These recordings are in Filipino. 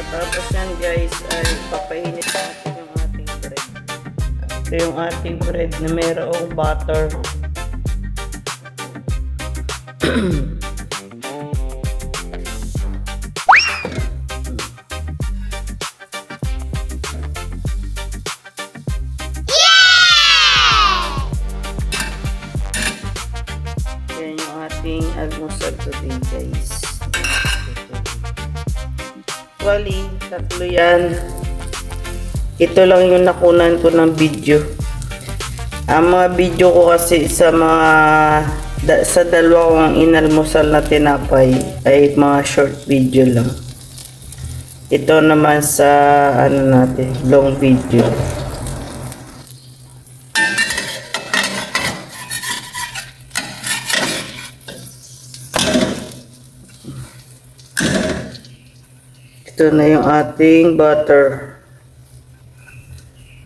Tapos yan guys ay papainit natin yung ating bread. Ito yung ating bread na mayroong butter. Yan yung ating almusal today guys. Actually, tatlo yan. Ito lang yung nakunan ko ng video. Ang mga video ko kasi sa sa dalawang inalmusal na tinapay ay mga short video lang. Ito naman sa ano natin, long video. Ito na yung ating butter.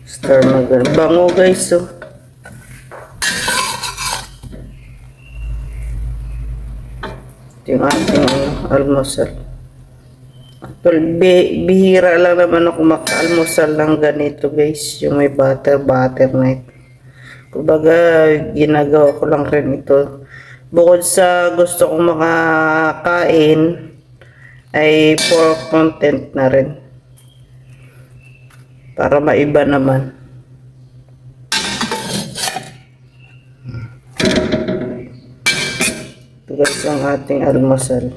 Star maganda. Bango guys, oh. Ito yung ating almusal. Bihira lang naman ako maka-almusal lang ganito guys. Yung may butter na ito. Kumbaga, ginagawa ko lang rin ito. Bukod sa gusto kong makakain, ay pork content na rin para maiba naman. Tugas ang ating almusal.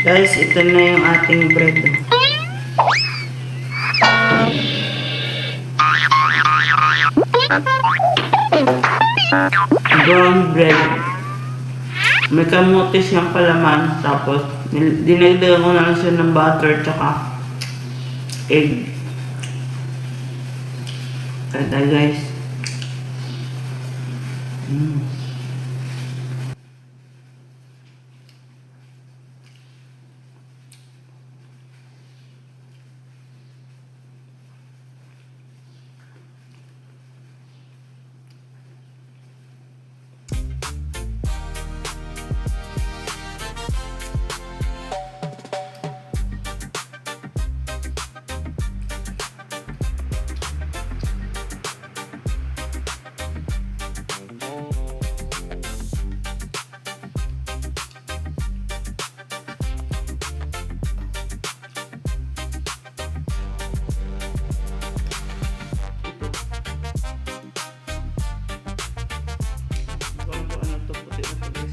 Guys, ito na yung ating bread. Brown bread. May kamote siyang palaman. Tapos, dinagdagan ko na lang siya ng butter tsaka egg. Kaya guys.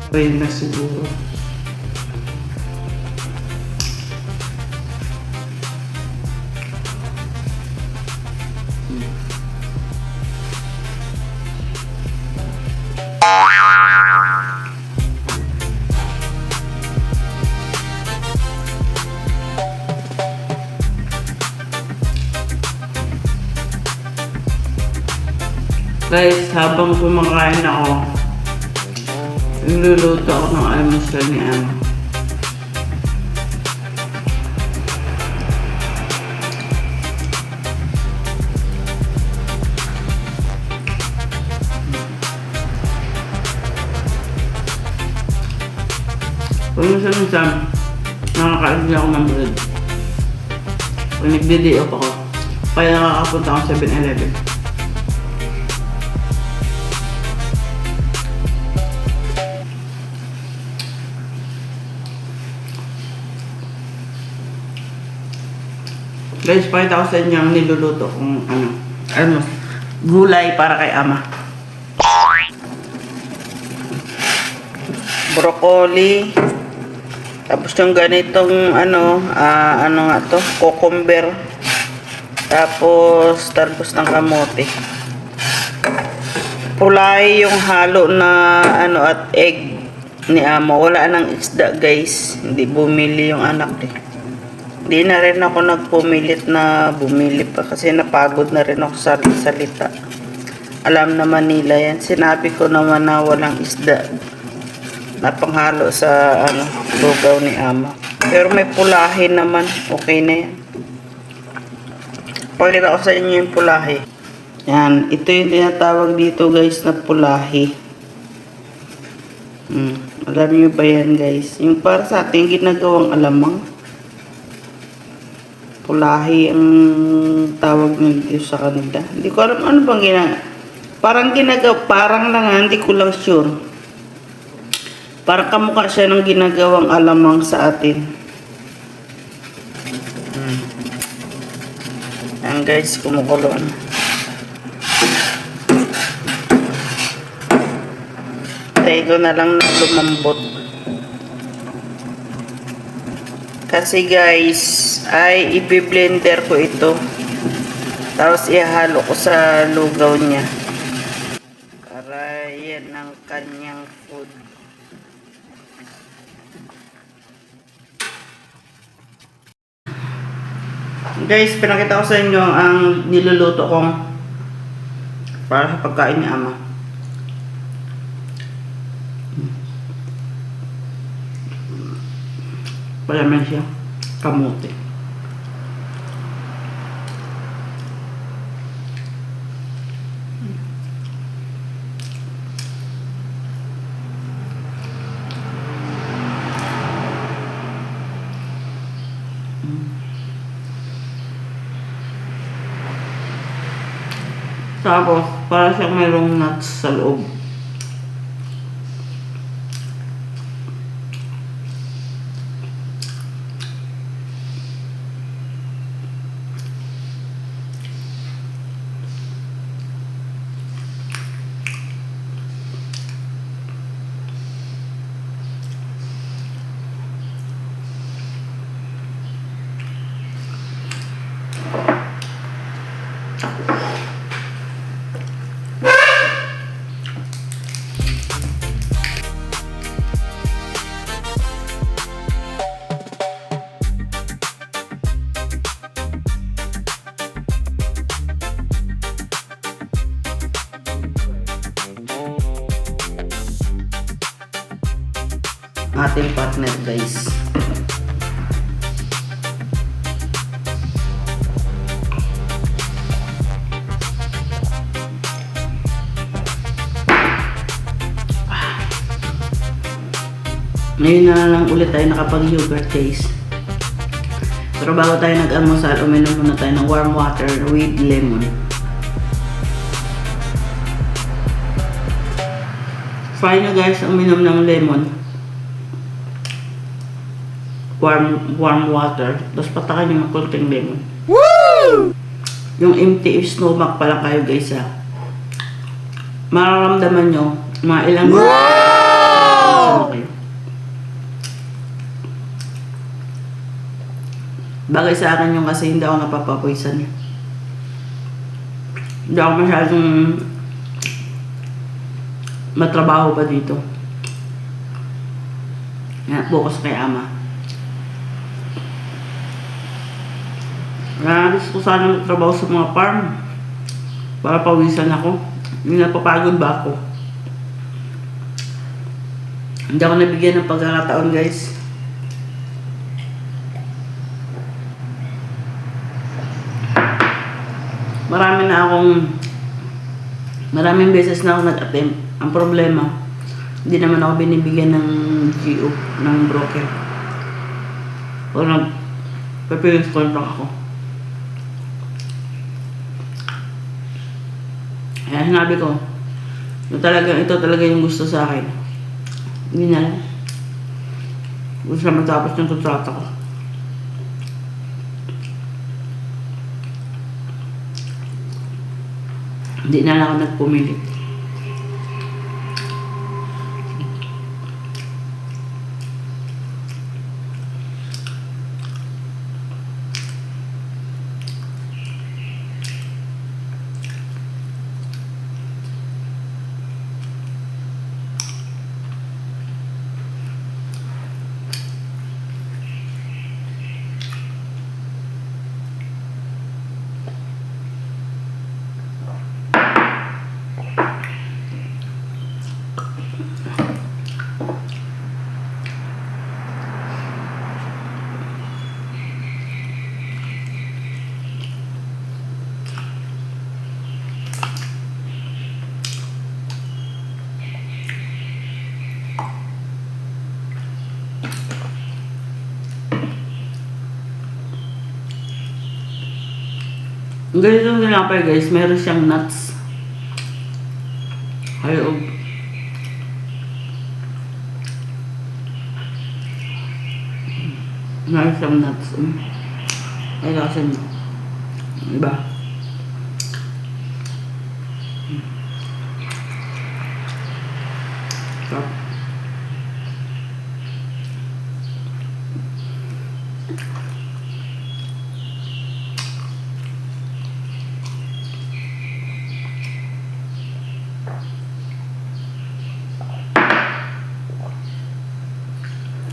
Rain na siguro. Guys, habang kumakain ako, niluluto ako ng almusal ni Ama. Minsan-minsan, nakakain ako ng bread. Pag nagdi-day off ako, kaya nakakapunta ako sa 7-Eleven. Guys, pakita ko sa inyo ang niluluto kung gulay para kay Ama. Broccoli. Tapos yung ganitong cucumber. Tapos talbos ng kamote. Pulay yung halo na at egg ni Ama. Wala nang isda guys. Hindi bumili yung anak eh. Di na rin ako nagpumilit na bumili pa kasi napagod na rin ako sa salita. Alam naman nila yan. Sinabi ko naman na walang isda na panghalo sa lugaw ni Ama. Pero may pulahe naman. Okay na yan. Pakita ko sa inyo yung pulahe. Yan, ito yung tinatawag dito guys na pulahi. Alam nyo ba yan guys? Yung para sa ating ginagawang alamang. Pulahi ang tawag nyo dito sa kanila. Hindi ko alam ano bang parang lang hindi ko lang sure. Parang kamukha siya ng ginagawang alamang sa atin. Yan guys, kumukulo na. Tayo ko na lang na lumambot. Kasi guys, ay i-blender ko ito. Tapos ihalo ko sa lugaw niya. Para yan ang kanyang food. Guys, pinakita ko sa inyo ang niluluto kong para sa pagkain ni Ama. Palaman siya. Kamote. Tapos, para siyang mayroong nuts sa loob. Ating partner guys. Ngayon na lang ulit tayo nakapag-yogurt guys. Pero bago tayo nag-almusal, uminom muna tayo ng warm water with lemon. Try nyo guys uminom ng lemon. Warm water. Tapos patakan nyo ng konting lemon. Woo! Yung empty stomach pa lang kayo guys ha. Mararamdaman nyo mga ilang kayo. Bagay sa akin yung kasi hindi ako napapapoysan. Hindi ako masyadong matrabaho pa dito. Yan, focus kay Ama. Gusto ko sana magtrabaho sa mga farm para pawisan ako. Hindi napapagod ba ako? Hindi ako nabigyan ng pagkakataon guys. Maraming beses na ako nag-attempt. Ang problema, hindi naman ako binibigyan ng GO, ng broker. O nag-preference contract ako. Kaya sinabi ko, ito talaga yung gusto sa akin. Hindi na lang. Gusto na matapos ng kontrata ko. Hindi na lang ako nagpumilit. Ganito yung tinapay guys, meron siyang nuts. Hayog. Meron siyang nuts. Ay kasi, diba? Sarap.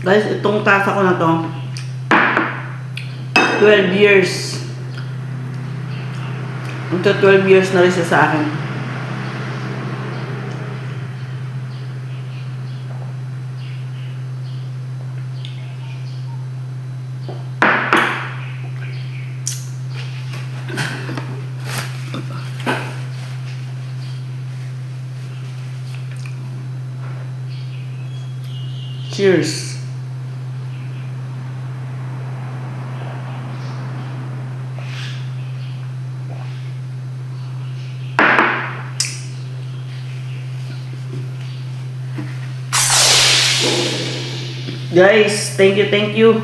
Guys, itong tasa ko na to, 12 years. Ito 12 years na rin siya sa akin. Cheers. Guys, thank you.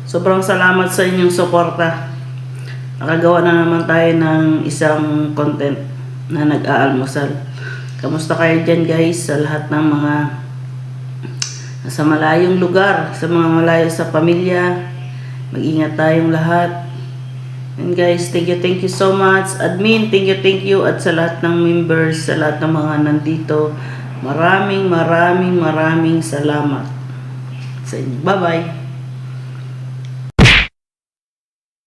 Sobrang salamat sa inyong suporta. Nakagawa na naman tayo ng isang content na nag-aalmusal. Kamusta kayo dyan guys, sa lahat ng mga nasa malayong lugar, sa mga malayo sa pamilya. Mag-ingat tayong lahat. And guys, thank you so much. Admin, thank you. At sa lahat ng members, sa lahat ng mga nandito, maraming salamat sa inyo. Bye-bye.